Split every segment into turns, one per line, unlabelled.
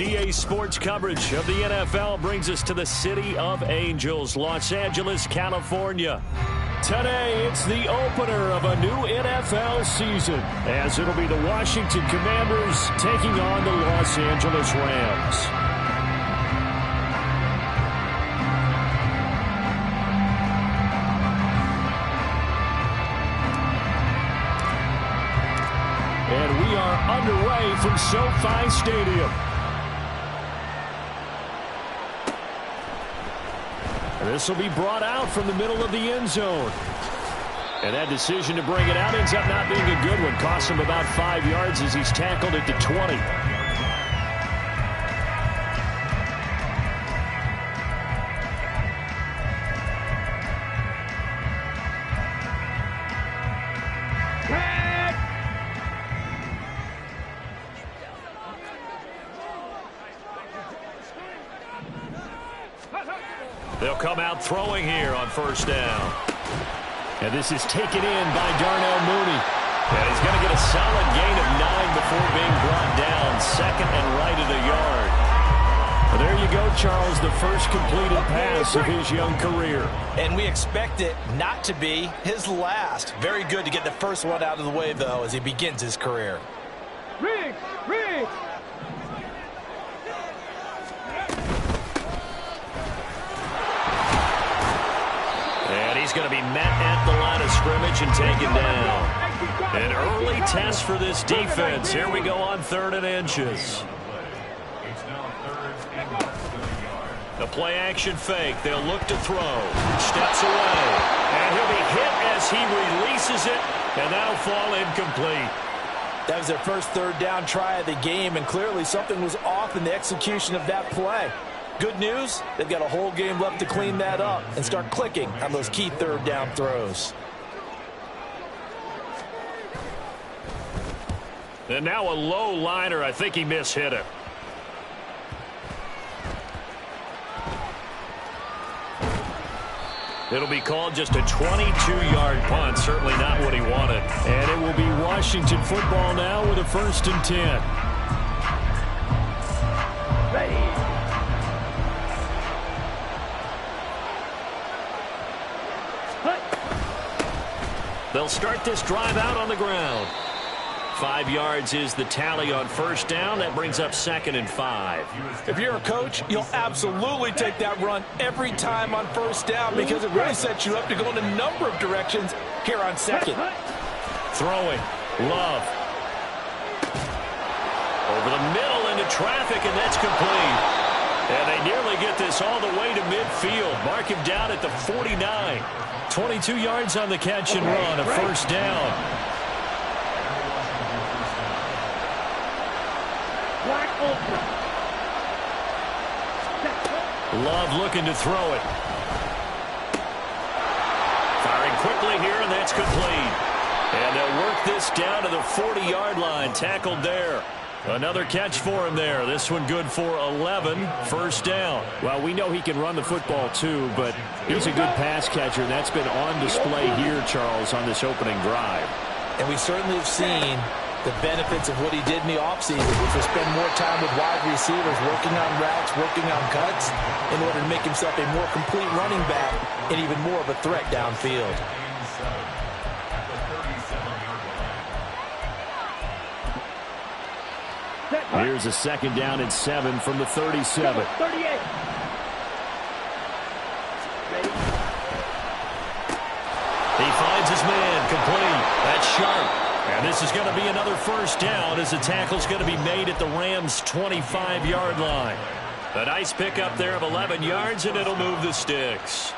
EA Sports coverage of the NFL brings us to the City of Angels, Los Angeles, California. Today, it's the opener of a new NFL season, as it'll be the Washington Commanders taking on the Los Angeles Rams. And we are underway from SoFi Stadium. This will be brought out from the middle of the end zone. And that decision to bring it out ends up not being a good one. Costs him about 5 yards as he's tackled at the 20. They'll come out throwing here on first down. And this is taken in by Darnell Mooney. And he's going to get a solid gain of 9 before being brought down. Second and right at the yard. Well, there you go, Charles, the first completed pass of his young career.
And we expect it not to be his last. Very good to get the first one out of the way, though, as he begins his career.
Riggs!
And he's going to be met at the line of scrimmage and taken down. An early test for this defense. Here we go on 3rd and inches. The play action fake. They'll look to throw. Steps away. And he'll be hit as he releases it. And that'll fall incomplete.
That was their first 3rd down try of the game, and clearly something was off in the execution of that play. Good news, they've got a whole game left to clean that up and start clicking on those key 3rd down throws.
And now a low liner. I think he mishit it. It'll be called just a 22-yard punt. Certainly not what he wanted. And it will be Washington football now with a 1st and 10.
Ready.
They'll start this drive out on the ground. 5 yards is the tally on first down. That brings up 2nd and 5.
If you're a coach, you'll absolutely take that run every time on first down because it really sets you up to go in a number of directions here on 2nd.
Throwing. Love. Over the middle into traffic, and that's complete. And they nearly get this all the way to midfield. Mark him down at the 49. 22 yards on the catch and run, a 1st down. Love looking to throw it. Firing quickly here, and that's complete. And they'll work this down to the 40-yard line. Tackled there. Another catch for him there. This one good for 11. 1st down. Well, we know he can run the football too, but he's a good pass catcher, and that's been on display here, Charles, on this opening drive.
And we certainly have seen the benefits of what he did in the offseason, which was spend more time with wide receivers, working on routes, working on cuts, in order to make himself a more complete running back and even more of a threat downfield.
Here's a 2nd down and 7 from the 37.
38.
He finds his man, complete. That's sharp. And this is going to be another 1st down as the tackle's going to be made at the Rams' 25-yard line. A nice pickup there of 11 yards, and it'll move the sticks.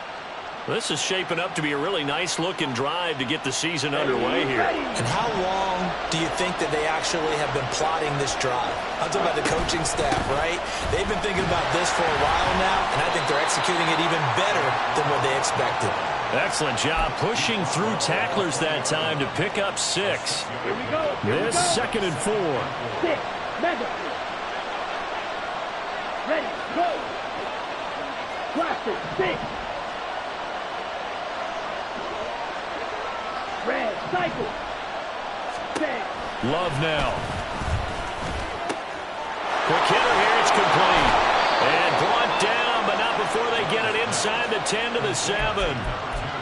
This is shaping up to be a really nice-looking drive to get the season underway here.
And how long do you think that they actually have been plotting this drive? I'm talking about the coaching staff, right? They've been thinking about this for a while now, and I think they're executing it even better than what they expected.
Excellent job pushing through tacklers that time to pick up 6.
Here we go.
This 2nd and 4.
6. Mega. Ready. Go. Blaster. 6. Red. Cycle. 10.
Love now. Quick hitter here. It's complete. And brought down, but not before they get it inside the 10 to the 7.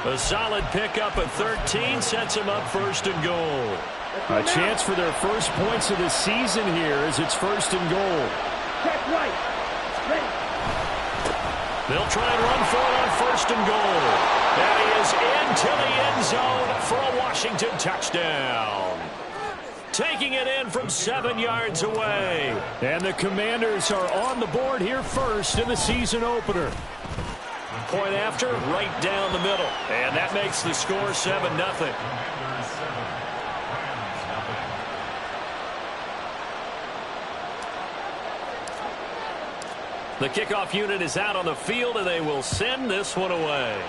A solid pickup at 13 sets them up first and goal.
A chance for their first points of the season here as it's first and goal.
Check right. Ready.
They'll try and run for it on first and goal. And he is into the end zone for a Washington touchdown. Taking it in from 7 yards away.
And the Commanders are on the board here first in the season opener.
Point after, right down the middle. And that makes the score 7-0. The kickoff unit is out on the field, and they will send this one away.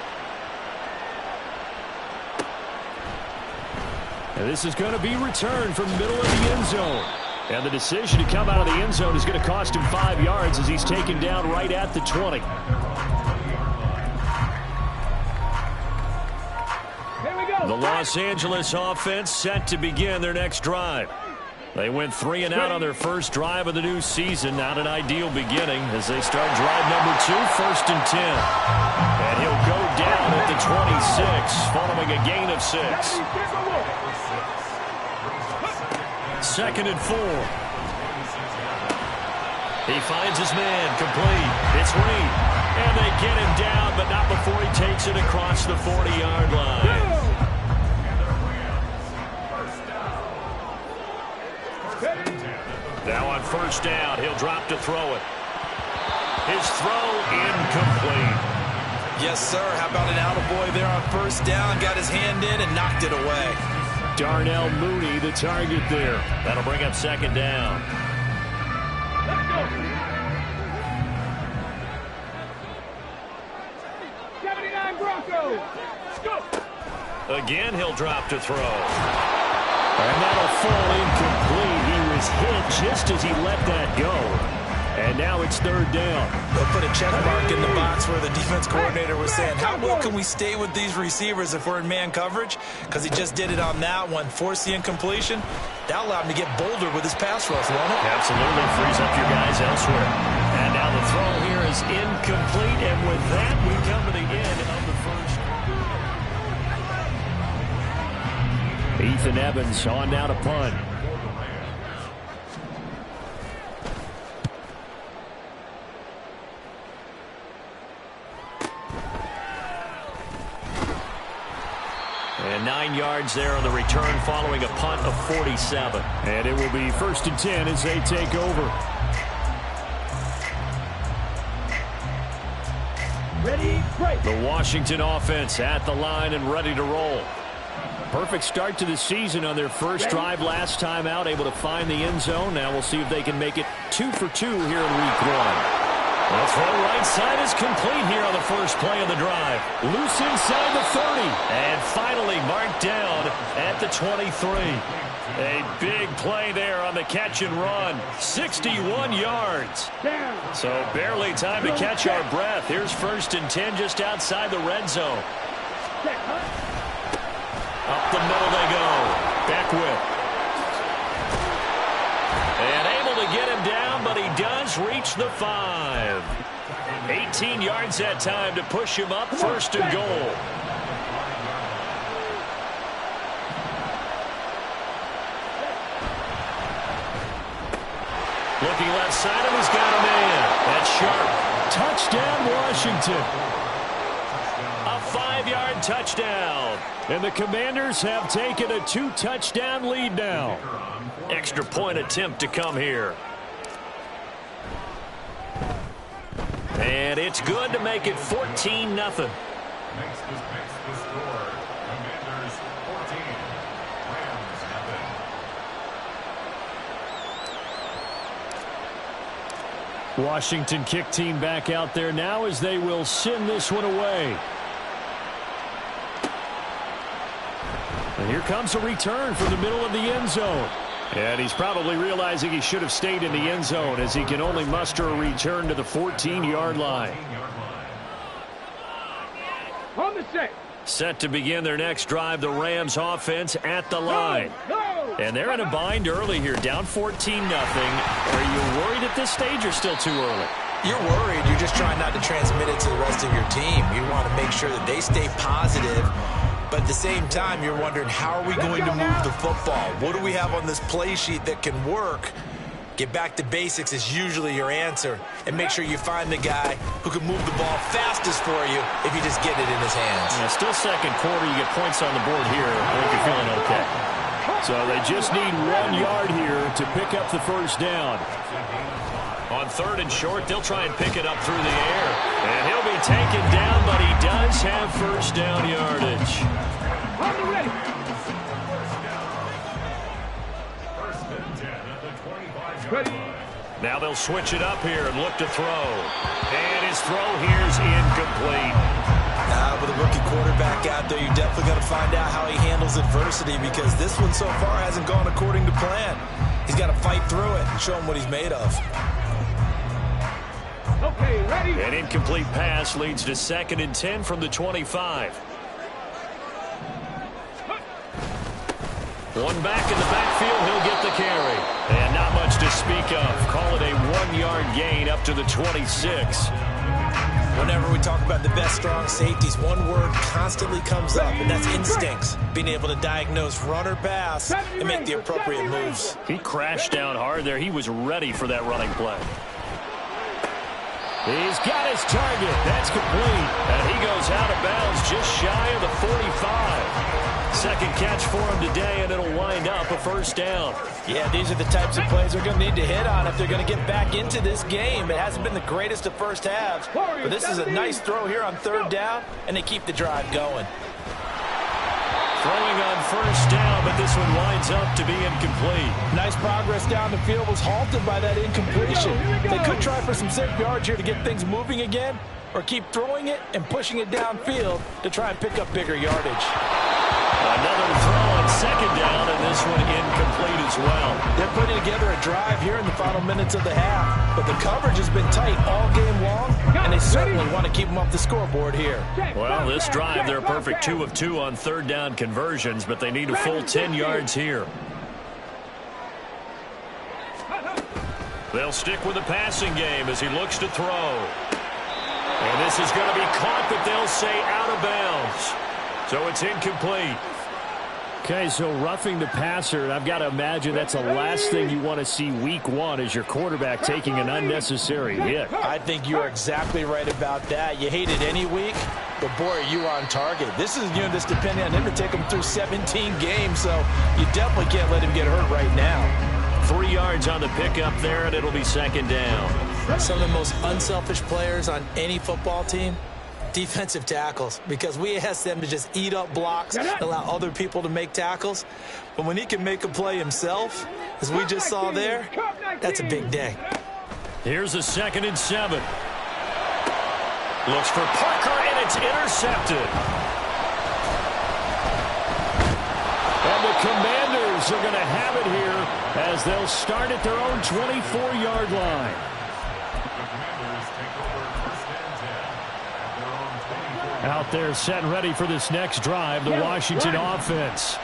And this is going to be returned from the middle of the end zone. And the decision to come out of the end zone is going to cost him 5 yards as he's taken down right at the 20.
The Los Angeles offense set to begin their next drive. They went 3 and out on their first drive of the new season. Not an ideal beginning as they start drive number 2, first and 10. And he'll go down at the 26, following a gain of 6. Second and 4. He finds his man, complete. It's Reed. And they get him down, but not before he takes it across the 40-yard line. Now on first down, he'll drop to throw it. His throw incomplete.
Yes, sir. How about an attaboy there on first down? Got his hand in and knocked it away.
Darnell Mooney, the target there.
That'll bring up second down.
Let's go. 79 Broncos. Let's go.
Again, he'll drop to throw.
And that'll fall incomplete. He was hit just as he let that go. And now it's third down.
They'll put a check mark in the box where the defense coordinator was saying, how well can we stay with these receivers if we're in man coverage? Because he just did it on that one. Force the incompletion. That allowed him to get bolder with his pass rush, won't it?
Absolutely frees up your guys elsewhere. And now the throw here is incomplete. And with that, we come to the end of the first.
Ethan Evans on down to punt.
And 9 yards there on the return following a punt of 47.
And it will be first and 10 as they take over.
Ready, break.
The Washington offense at the line and ready to roll. Perfect start to the season on their first drive last time out, able to find the end zone. Now we'll see if they can make it 2 for 2 here in week 1.
The throw right side is complete here on the first play of the drive.
Loose inside the 30.
And finally marked down at the 23. A big play there on the catch and run. 61 yards.
Down.
So barely time to catch our breath. Here's first and 10 just outside the red zone.
Check, huh?
Up the middle they go. Beckwith. And able to get him down, but he does reach the 5. 18 yards that time to push him up first and goal. Looking left side, and he's got a man. That's Sharp.
Touchdown, Washington.
A 5-yard touchdown.
And the Commanders have taken a 2-touchdown lead now.
Extra point attempt to come here. And it's good to make it 14-0.
Makes the score. Commanders 14. Rams nothing.
Washington kick team back out there now as they will send this one away. And here comes a return from the middle of the end zone. And he's probably realizing he should have stayed in the end zone as he can only muster a return to the 14-yard line.
On the set.
Set to begin their next drive, the Rams offense at the line.
Go.
And they're in a bind early here, down 14-0. Are you worried at this stage or still too early?
You're worried. You're just trying not to transmit it to the rest of your team. You want to make sure that they stay positive. But at the same time, you're wondering, how are we going to move the football? What do we have on this play sheet that can work? Get back to basics is usually your answer. And make sure you find the guy who can move the ball fastest for you if you just get it in his hands.
Yeah, still second quarter. You get points on the board here. I think you're feeling okay. So they just need 1 yard here to pick up the first down. On third and short, they'll try and pick it up through the air. And he'll be taken down, but he does have first down yardage.
Ready. Ready.
Now they'll switch it up here and look to throw. And his throw here's incomplete.
With a rookie quarterback out there, you definitely got to find out how he handles adversity, because this one so far hasn't gone according to plan. He's got to fight through it and show him what he's made of.
Okay, ready.
An incomplete pass leads to 2nd and 10 from the 25. One back in the backfield, he'll get the carry. And not much to speak of. Call it a 1 yard gain up to the 26.
Whenever we talk about the best strong safeties, one word constantly comes up, and that's instincts. Being able to diagnose run or pass and make the appropriate moves.
He crashed down hard there. He was ready for that running play. He's got his target. That's complete. And he goes out of bounds just shy of the 45. Second catch for him today, and it'll wind up a first down.
Yeah, these are the types of plays they're going to need to hit on if they're going to get back into this game. It hasn't been the greatest of first halves, but this is a nice throw here on third down, and they keep the drive going.
Throwing on first down, but this one winds up to be incomplete.
Nice progress down the field, was halted by that incompletion. They could try for some safe yards here to get things moving again, or keep throwing it and pushing it downfield to try and pick up bigger yardage.
Another throw on second down, and this one incomplete as well.
They're putting together a drive here in the final minutes of the half, but the coverage has been tight all game long, and they certainly want to keep them off the scoreboard here.
Well, this drive, they're a perfect 2 of 2 on third down conversions, but they need a full 10 yards here. They'll stick with the passing game as he looks to throw. And this is going to be caught, but they'll say out of bounds. So it's incomplete. Okay, so roughing the passer, and I've got to imagine that's the last thing you want to see week 1 is your quarterback taking an unnecessary hit.
I think you're exactly right about that. You hate it any week, but boy, are you on target. This is a unit that's depending on him to take him through 17 games, so you definitely can't let him get hurt right now.
3 yards on the pickup there, and it'll be second down.
Some of the most unselfish players on any football team, defensive tackles, because we ask them to just eat up blocks, allow other people to make tackles. But when he can make a play himself, as we just saw there, that's a big day.
Here's a 2nd and 7. Looks for Parker, and it's intercepted. And the Commanders are going to have it here as they'll start at their own 24-yard line. Out there set and ready for this next drive, the Washington offense.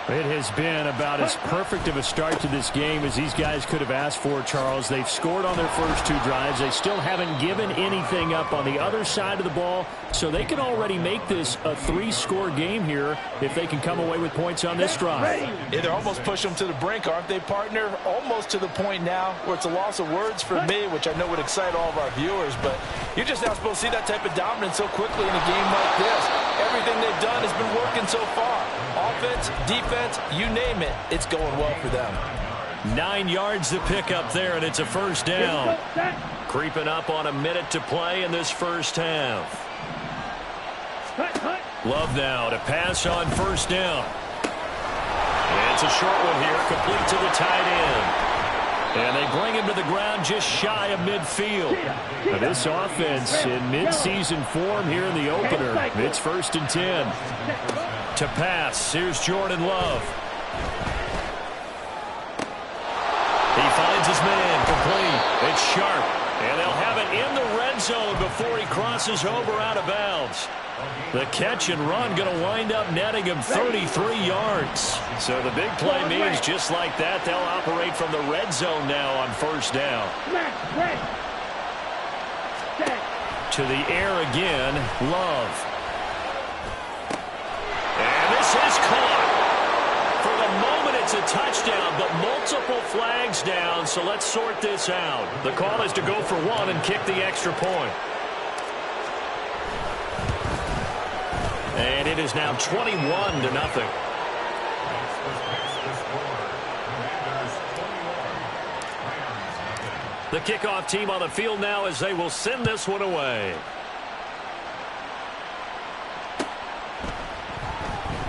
It has been about as perfect of a start to this game as these guys could have asked for, Charles. They've scored on their first 2 drives. They still haven't given anything up on the other side of the ball, so they can already make this a 3-score game here if they can come away with points on this drive.
Yeah, they're almost pushing them to the brink, aren't they, partner? Almost to the point now where it's a loss of words for me, which I know would excite all of our viewers, but you're just not supposed to see that type of dominance so quickly in a game like this. Everything they've done has been working so far. Offense, defense, you name it, it's going well for them.
9 yards to pick up there, and it's a first down. Creeping up on a minute to play in this first half. Love now to pass on first down. And it's a short one here, complete to the tight end. And they bring him to the ground just shy of midfield. Now this offense in midseason form here in the opener. It's 1st and 10. To pass, here's Jordan Love. He finds his man, complete. It's Sharp. And they'll have it in the red zone before he crosses over out of bounds. The catch and run going to wind up netting him 33 yards. So the big play means just like that, they'll operate from the red zone now on first down. To the air again, Love. And this is caught. For the moment, it's a touchdown, but multiple flags down, so let's sort this out. The call is to go for one and kick the extra point. And it is now 21-0. The kickoff team on the field now as they will send this one away.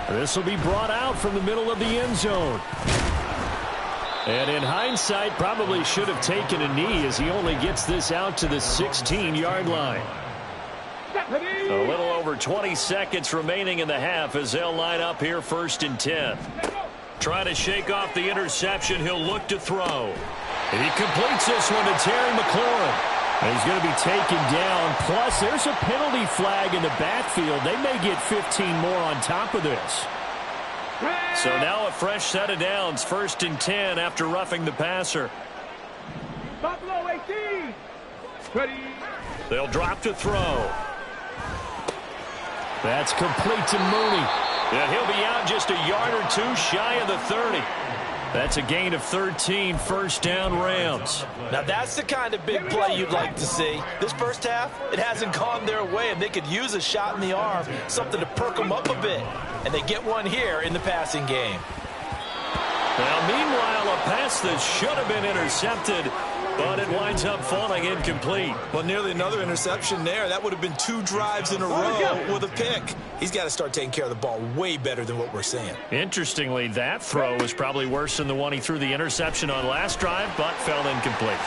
This will be brought out from the middle of the end zone. And in hindsight, probably should have taken a knee as he only gets this out to the 16-yard line. A little over 20 seconds remaining in the half as they'll line up here 1st and 10. Trying to shake off the interception, he'll look to throw. And he completes this one to Terry McLaurin. And he's going to be taken down. Plus, there's a penalty flag in the backfield. They may get 15 more on top of this. So now a fresh set of downs, 1st and 10 after roughing the passer.
Buffalo 18. Ready.
They'll drop to throw. That's complete to Mooney. And he'll be out just a yard or two shy of the 30. That's a gain of 13, 1st down Rams.
Now that's the kind of big play you'd like to see. This first half, it hasn't gone their way, and they could use a shot in the arm, something to perk them up a bit. And they get one here in the passing game.
Now, meanwhile, a pass that should have been intercepted, but it winds up falling incomplete.
Well, nearly another interception there. That would have been 2 drives in a row with a pick. He's got to start taking care of the ball way better than what we're seeing.
Interestingly, that throw was probably worse than the one he threw the interception on last drive, but fell incomplete.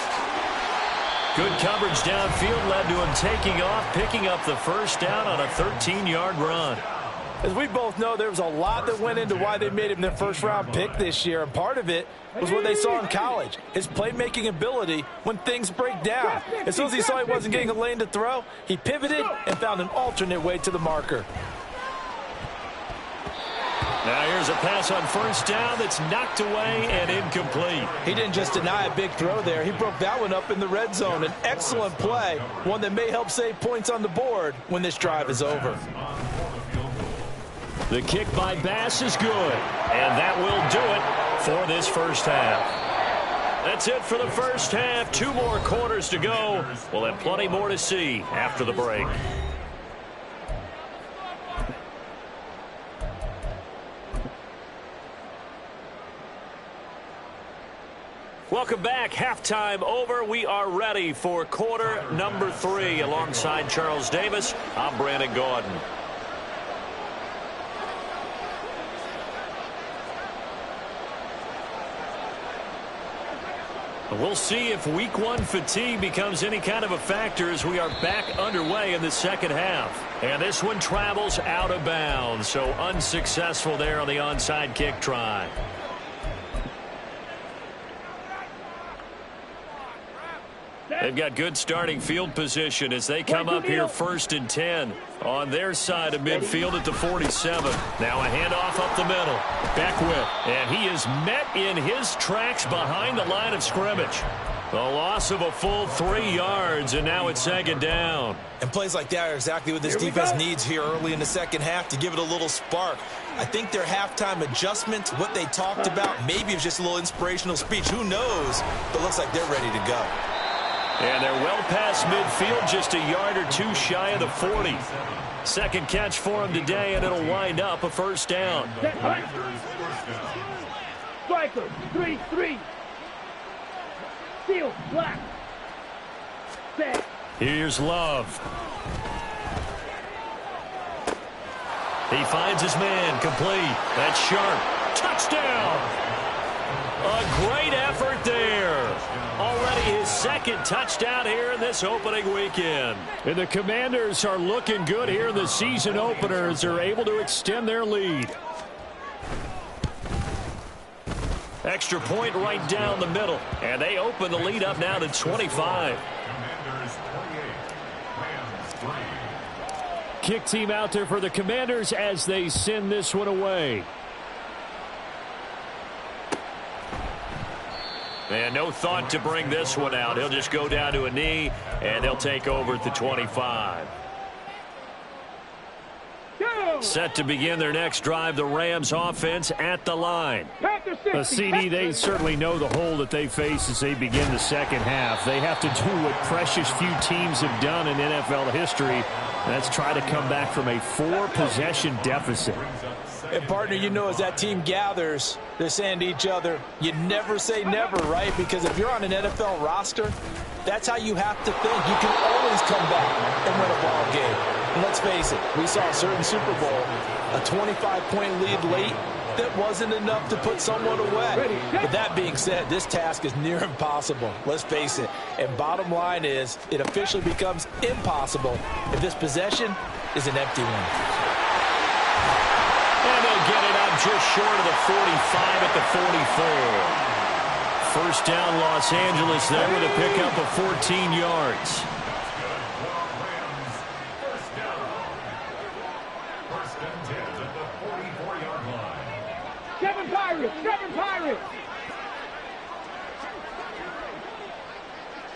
Good coverage downfield led to him taking off, picking up the 1st down on a 13-yard run.
As we both know, there was a lot that went into why they made him their 1st-round pick this year, and part of it was what they saw in college, his playmaking ability when things break down. As soon as he saw he wasn't getting a lane to throw, he pivoted and found an alternate way to the marker.
Now here's a pass on 1st down that's knocked away and incomplete.
He didn't just deny a big throw there. He broke that one up in the red zone. An excellent play, one that may help save points on the board when this drive is over.
The kick by Bass is good, and that will do it for this first half. That's it for the first half. 2 more quarters to go. We'll have plenty more to see after the break. Welcome back. Halftime over. We are ready for quarter number 3. Alongside Charles Davis, I'm Brandon Gordon. We'll see if week 1 fatigue becomes any kind of a factor as we are back underway in the second half. And this one travels out of bounds, so unsuccessful there on the onside kick try. They've got good starting field position as they come up here 1st and 10 on their side of midfield at the 47. Now a handoff up the middle. Beckwith, and he is met in his tracks behind the line of scrimmage. The loss of a full 3 yards, and now it's 2nd down.
And plays like that are exactly what this defense needs here early in the second half to give it a little spark. I think their halftime adjustment, what they talked about, maybe it was just a little inspirational speech. Who knows? But looks like they're ready to go.
And they're well past midfield, just a yard or 2 shy of the 40. Second catch for him today, and it'll wind up a 1st down.
Striker, 3-3. Steel, black. Set.
Here's Love. He finds his man, complete. That's Sharp. Touchdown! A great effort there. Already his 2nd touchdown here in this opening weekend. And the Commanders are looking good here in the season opener as they're able to extend their lead. Extra point right down the middle. And they open the lead up now to 25.
Kick team out there for the Commanders as they send this one away.
And no thought to bring this one out. He'll just go down to a knee, and they'll take over at the 25. Set to begin their next drive, the Rams offense at the line.
The CD, they certainly know the hole that they face as they begin the second half. They have to do what precious few teams have done in NFL history. That's try to come back from a 4-possession deficit.
And, partner, you know, as that team gathers, they're saying to each other, you never say never, right? Because if you're on an NFL roster, that's how you have to think. You can always come back and win a ball game. And let's face it, we saw a certain Super Bowl, a 25-point lead late, that wasn't enough to put someone away. But that being said, this task is near impossible. Let's face it. And bottom line is, it officially becomes impossible if this possession is an empty one.
And they'll get it up just short of the 45 at the 44. First down, Los Angeles there with a pickup of 14 yards.
Seven Pirates!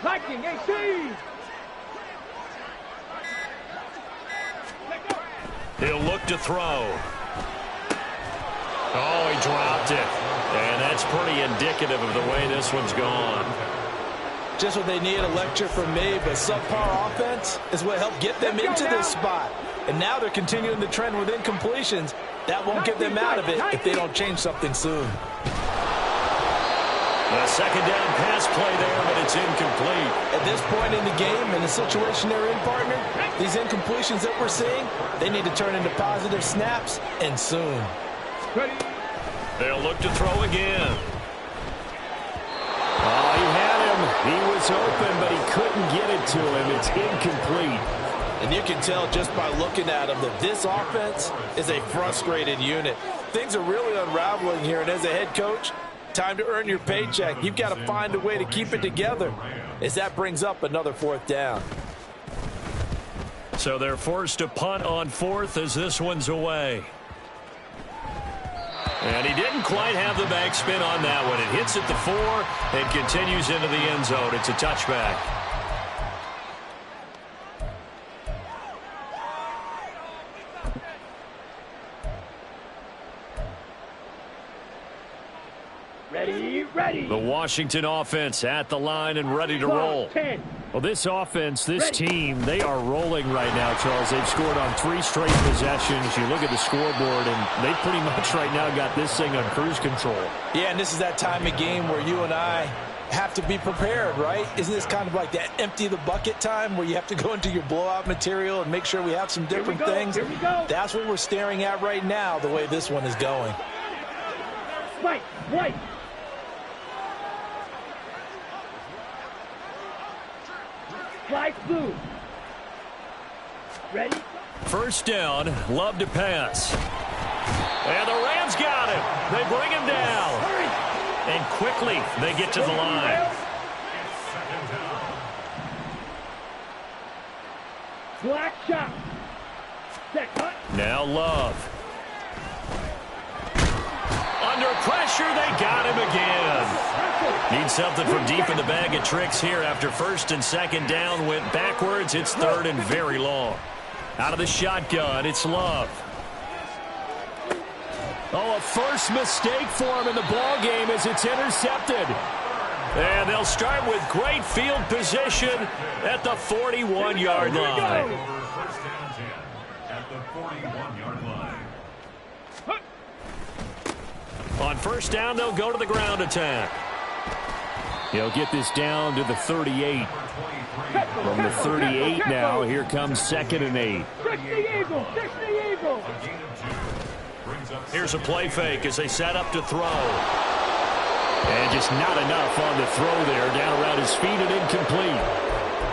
Viking 18!
He'll look to throw. Oh, he dropped it. And that's pretty indicative of the way this one's gone.
Just what they need, a lecture from me, but subpar offense is what helped get them into this spot. And now they're continuing the trend with incompletions. That won't get them out of it if they don't change something soon.
A second down pass play there, but it's incomplete.
At this point in the game, in the situation they're in, partner, these incompletions that we're seeing, they need to turn into positive snaps, and soon.
They'll look to throw again.
Oh, he had him. He was open, but he couldn't get it to him. It's incomplete.
And you can tell just by looking at him that this offense is a frustrated unit. Things are really unraveling here, and as a head coach, time to earn your paycheck. You've got to find a way to keep it together as that brings up another fourth down.
So they're forced to punt on fourth as this one's away. And he didn't quite have the backspin on that one. It hits at the 4 and continues into the end zone. It's a touchback.
Ready.
The Washington offense at the line and ready to roll.
10.
Well, this offense, this team, they are rolling right now, Charles. They've scored on 3 straight possessions. You look at the scoreboard, and they pretty much right now got this thing on cruise control.
Yeah, and this is that time of game where you and I have to be prepared, right? Isn't this kind of like that empty the bucket time where you have to go into your blowout material and make sure we have some different things?
Here we go.
That's what we're staring at right now, the way this one is going.
Spike, white. Fly blue. Ready?
First down, love to pass. And the Rams got him. They bring him down.
Hurry.
And quickly, they get to the line.
Black shot. Set cut.
Now Love. Under pressure, they got him again. Need something from deep in the bag of tricks here after first and second down went backwards. It's third and very long. Out of the shotgun, it's Love.
Oh, a first mistake for him in the ball game as it's intercepted.
And they'll start with great field position at the 41-yard line.
First down 10 at the 41-yard line.
On first down, they'll go to the ground attack.
He'll get this down to the 38. From the 38 now, here comes 2nd and 8.
60 Eagle.
Here's a play fake as they set up to throw.
And just not enough on the throw there. Down around his feet and incomplete.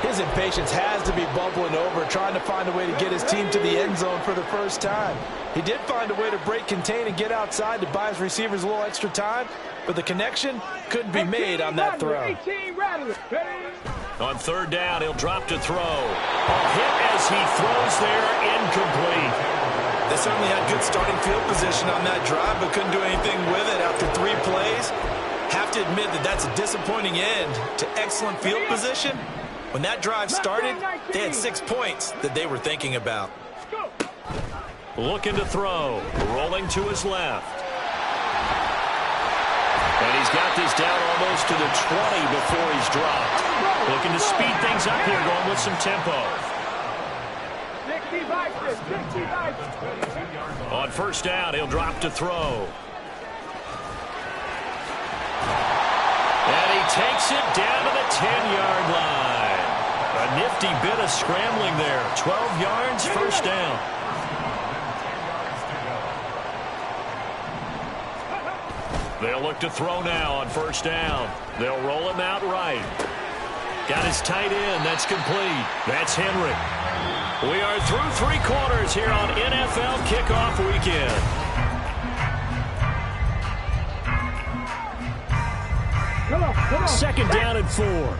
His impatience has to be bubbling over, trying to find a way to get his team to the end zone for the first time. He did find a way to break, contain, and get outside to buy his receivers a little extra time, but the connection couldn't be made on that throw.
18 Rattler. Ready?
On third down, he'll drop to throw. A hit as he throws there, incomplete.
They certainly had good starting field position on that drive, but couldn't do anything with it after 3 plays. Have to admit that that's a disappointing end to excellent field position. When that drive started, they had 6 points that they were thinking about.
Looking to throw, rolling to his left. And he's got this down almost to the 20 before he's dropped. Looking to speed things up here, going with some tempo. On first down, he'll drop to throw. And he takes it down to the 10-yard line. A nifty bit of scrambling there. 12 yards, first down. They'll look to throw now on first down. They'll roll him out right. Got his tight end. That's complete. That's Henry. We are through 3 quarters here on NFL Kickoff Weekend.
Come on.
Second down and 4.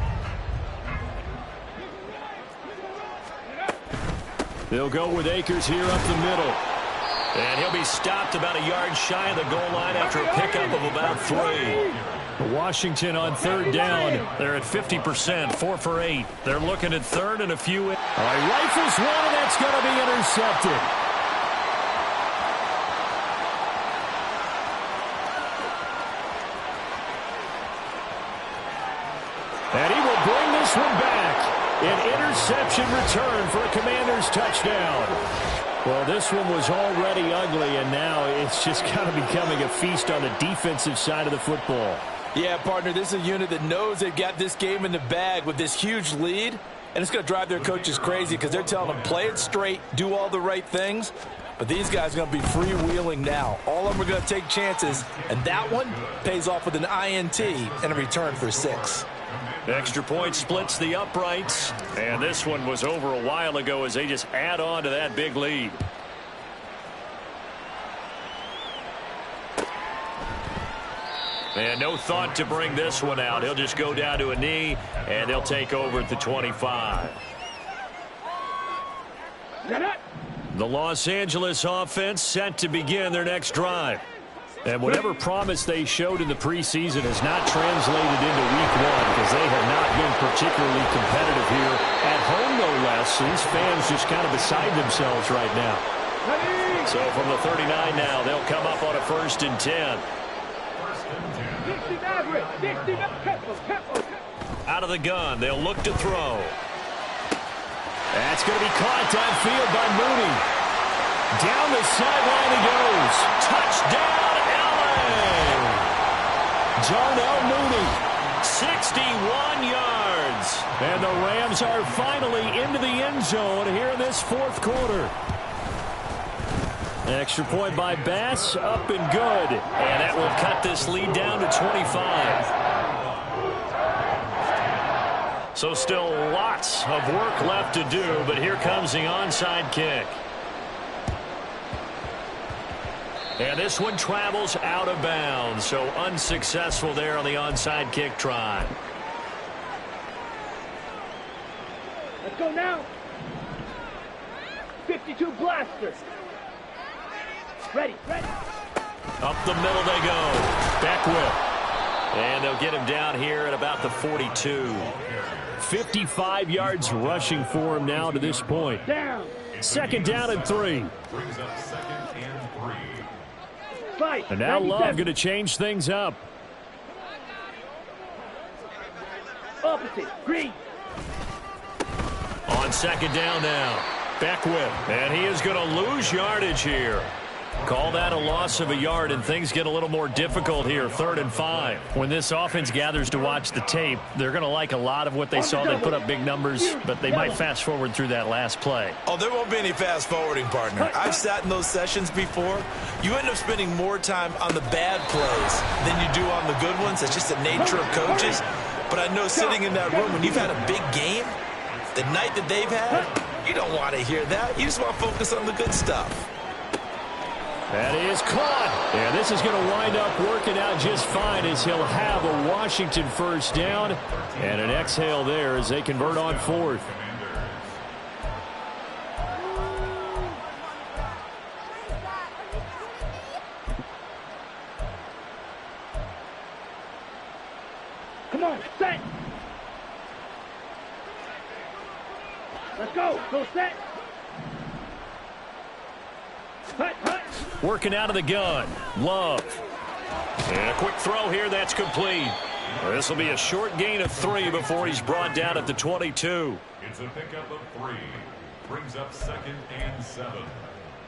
They'll go with Akers here up the middle.
And he'll be stopped about a yard shy of the goal line after a pickup of about 3.
Washington on third down.
They're at 50%, 4 for 8. They're looking at third and a few.
All right, rifles one, and that's going to be intercepted. And he will bring this one back. An interception return for a Commanders touchdown. Well, this one was already ugly, and now it's just kind of becoming a feast on the defensive side of the football.
Yeah, partner, this is a unit that knows they've got this game in the bag with this huge lead, and it's going to drive their coaches crazy because they're telling them, play it straight, do all the right things. But these guys are going to be freewheeling now. All of them are going to take chances, and that one pays off with an INT and a return for 6.
Extra point splits the uprights. And this one was over a while ago as they just add on to that big lead. And no thought to bring this one out. He'll just go down to a knee, and they'll take over at the 25. The Los Angeles offense set to begin their next drive. And whatever promise they showed in the preseason has not translated into week 1 because they have not been particularly competitive here at home, no less. So these fans just kind of beside themselves right now. So from the 39 now, they'll come up on a 1st and 10. Out of the gun, they'll look to throw.
That's going to be caught downfield by Mooney. Down the sideline he goes.
Touchdown, LA!
Darnell Mooney.
61 yards.
And the Rams are finally into the end zone here in this 4th quarter. Extra point by Bass, up and good.
And that will cut this lead down to 25. So still lots of work left to do, but here comes the onside kick. And this one travels out of bounds, so unsuccessful there on the onside kick try.
Let's go now. 52 blasters. Ready.
Up the middle they go. Back whip. And they'll get him down here at about the 42.
55 yards rushing for him now to this point.
Down.
2nd down and 3.
Brings up 2nd and 3.
Fight.
And now
97.
Love going to change things up.
Opposite. Green.
On 2nd down now. Back whip. And he is going to lose yardage here. Call that a loss of a yard, and things get a little more difficult here. 3rd and 5.
When this offense gathers to watch the tape, they're going to like a lot of what they saw. They put up big numbers, but they might fast forward through that last play.
Oh, there won't be any fast forwarding, partner. I've sat in those sessions before. You end up spending more time on the bad plays than you do on the good ones. It's just the nature of coaches. But I know sitting in that room, when you've had a big game, the night that they've had, you don't want to hear that. You just want to focus on the good stuff.
That is caught. And this is going to wind up working out just fine as he'll have a Washington first down. And an exhale there as they convert on fourth.
Come on, set. Let's go. Go set. Hut, hut.
Working out of the gun. Love. And a quick throw here. That's complete. This will be a short gain of 3 before he's brought down at the 22.
It's a pickup of 3. Brings up 2nd and 7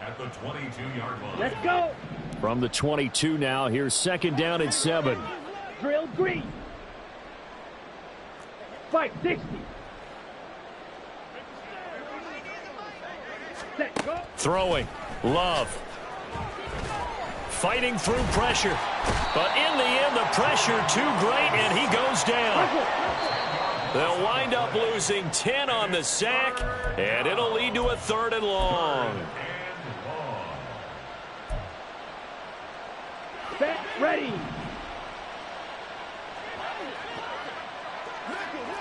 at the 22-yard line.
Let's go.
From the 22 now, here's 2nd down and 7.
Drill green. 560. Set, go.
Throwing. Love. Fighting through pressure. But in the end, the pressure too great, and he goes down. They'll wind up losing 10 on the sack, and it'll lead to a 3rd and long.
Set, ready.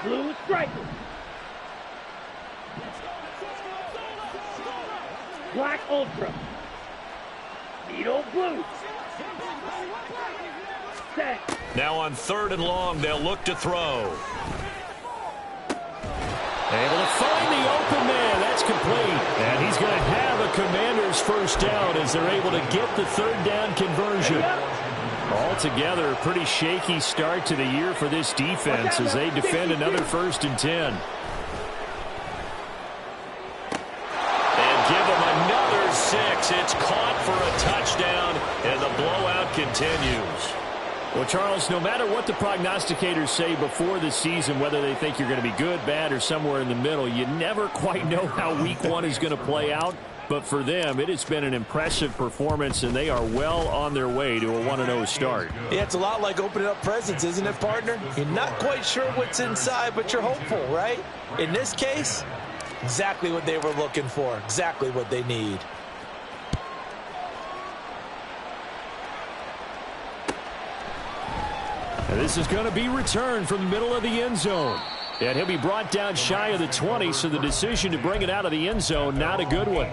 Blue striker. Black ultra. Needle blue. Set.
Now on 3rd and long, they'll look to throw. Able to find the open man. That's complete. And he's going to have a Commander's first down as they're able to get the 3rd down conversion. Altogether, a pretty shaky start to the year for this defense as they defend another 1st and 10. And give them another 6. It's caught for a touchdown, and the blowout continues. Well, Charles, no matter what the prognosticators say before the season, whether they think you're going to be good, bad, or somewhere in the middle, you never quite know how week 1 is going to play out. But for them, it has been an impressive performance, and they are well on their way to a 1-0 start.
Yeah, it's a lot like opening up presents, isn't it, partner? You're not quite sure what's inside, but you're hopeful, right? In this case, exactly what they were looking for, exactly what they need.
And this is going to be returned from the middle of the end zone. And he'll be brought down shy of the 20, so the decision to bring it out of the end zone, not a good one.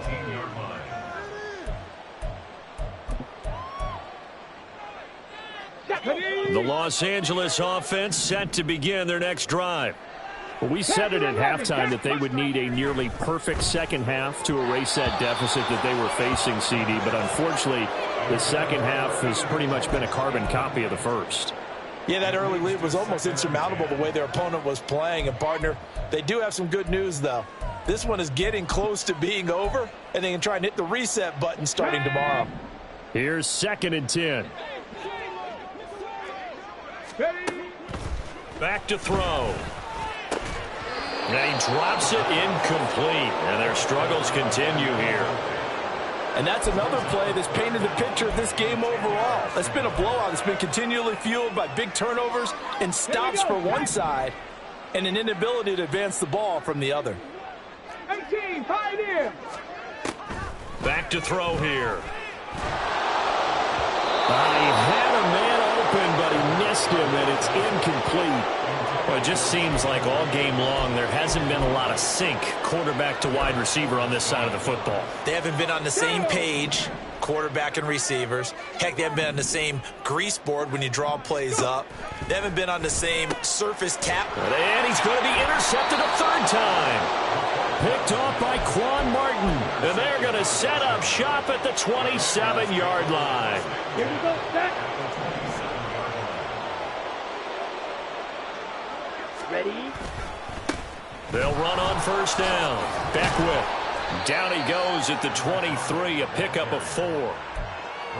The Los Angeles offense set to begin their next drive.
Well, we said it at halftime that they would need a nearly perfect second half to erase that deficit that they were facing, CD. But unfortunately, the second half has pretty much been a carbon copy of the first.
Yeah, that early lead was almost insurmountable the way their opponent was playing. And, partner, they do have some good news, though. This one is getting close to being over, and they can try and hit the reset button starting tomorrow.
Here's 2nd and 10.
Back to throw. And he drops it incomplete. And their struggles continue here.
And that's another play that's painted the picture of this game overall. It's been a blowout. It's been continually fueled by big turnovers and stops for one side and an inability to advance the ball from the other.
18, Pioneer.
Back to throw here.
He had a man open, but he missed him, and it's incomplete.
Well, it just seems like all game long there hasn't been a lot of sync quarterback to wide receiver on this side of the football.
They haven't been on the same page, quarterback and receivers. Heck, they haven't been on the same grease board when you draw plays up. They haven't been on the same surface tap.
And he's going to be intercepted a 3rd time. Picked off by Quan Martin. And they're going to set up shop at the 27-yard line.
Here we go, set. Ready.
They'll run on 1st down. Beckwith. Down he goes at the 23, a pickup of 4.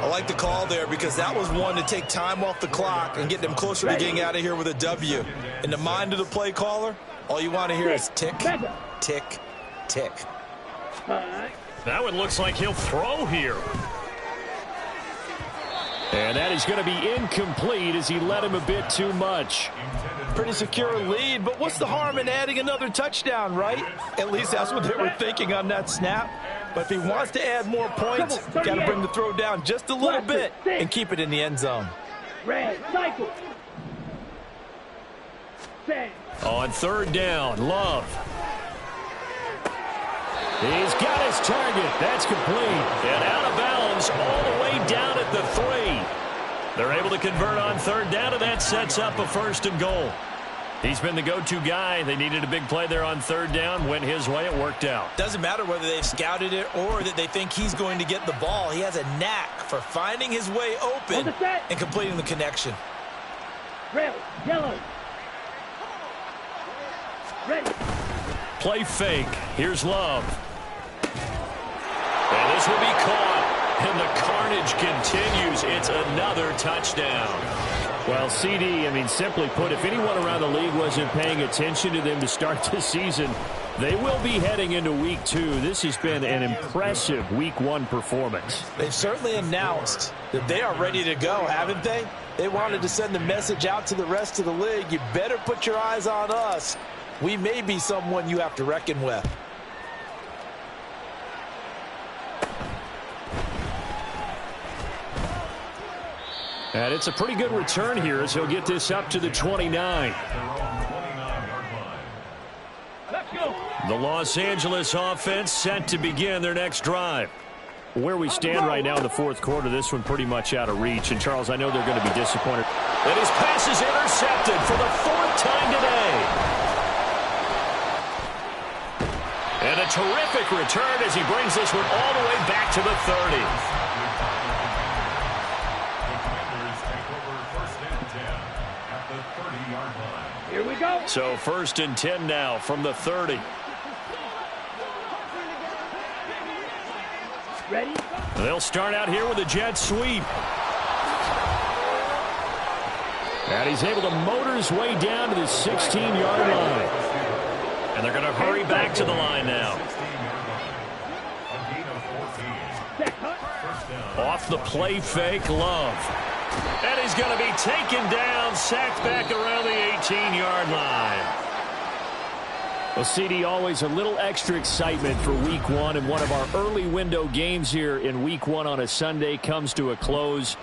I like the call there because that was one to take time off the clock and get them closer to getting out of here with a W. In the mind of the play caller, all you want to hear is tick, tick, tick.
That one looks like he'll throw here.
And that is going to be incomplete as he led him a bit too much.
Pretty secure lead, but what's the harm in adding another touchdown, right? At least that's what they were thinking on that snap. But if he wants to add more points, got to bring the throw down just a little bit and keep it in the end zone.
Red, cycle. Set.
On third down, Love. He's got his target. That's complete. And out of bounds all the way down at the 3. They're able to convert on third down, and that sets up a 1st and goal. He's been the go-to guy. They needed a big play there on third down. Went his way. It worked out.
Doesn't matter whether they've scouted it or that they think he's going to get the ball. He has a knack for finding his way open and completing the connection.
Red, yellow. Ready.
Play fake. Here's Love. And this will be caught. And the carnage continues. It's another touchdown. Well, CD, I mean, simply put, if anyone around the league wasn't paying attention to them to start this season, they will be heading into Week 2. This has been an impressive Week 1 performance.
They've certainly announced that they are ready to go, haven't they? They wanted to send the message out to the rest of the league. You better put your eyes on us. We may be someone you have to reckon with.
And it's a pretty good return here as he'll get this up to the 29.
Let's go.
The Los Angeles offense set to begin their next drive. Where we stand right now in the 4th quarter, this one pretty much out of reach. And, Charles, I know they're going to be disappointed. And his pass is intercepted for the 4th time today. And a terrific return as he brings this one all the way back to the 30.
Here we go.
So 1st and 10 now from the 30.
Ready.
They'll start out here with a jet sweep. And he's able to motor his way down to the 16-yard line. And they're going to hurry back to the line now. Off the play fake, Love. And he's going to be taken down, sacked back around the 18-yard line. Well, CD, always a little extra excitement for Week 1, and one of our early window games here in Week 1 on a Sunday comes to a close.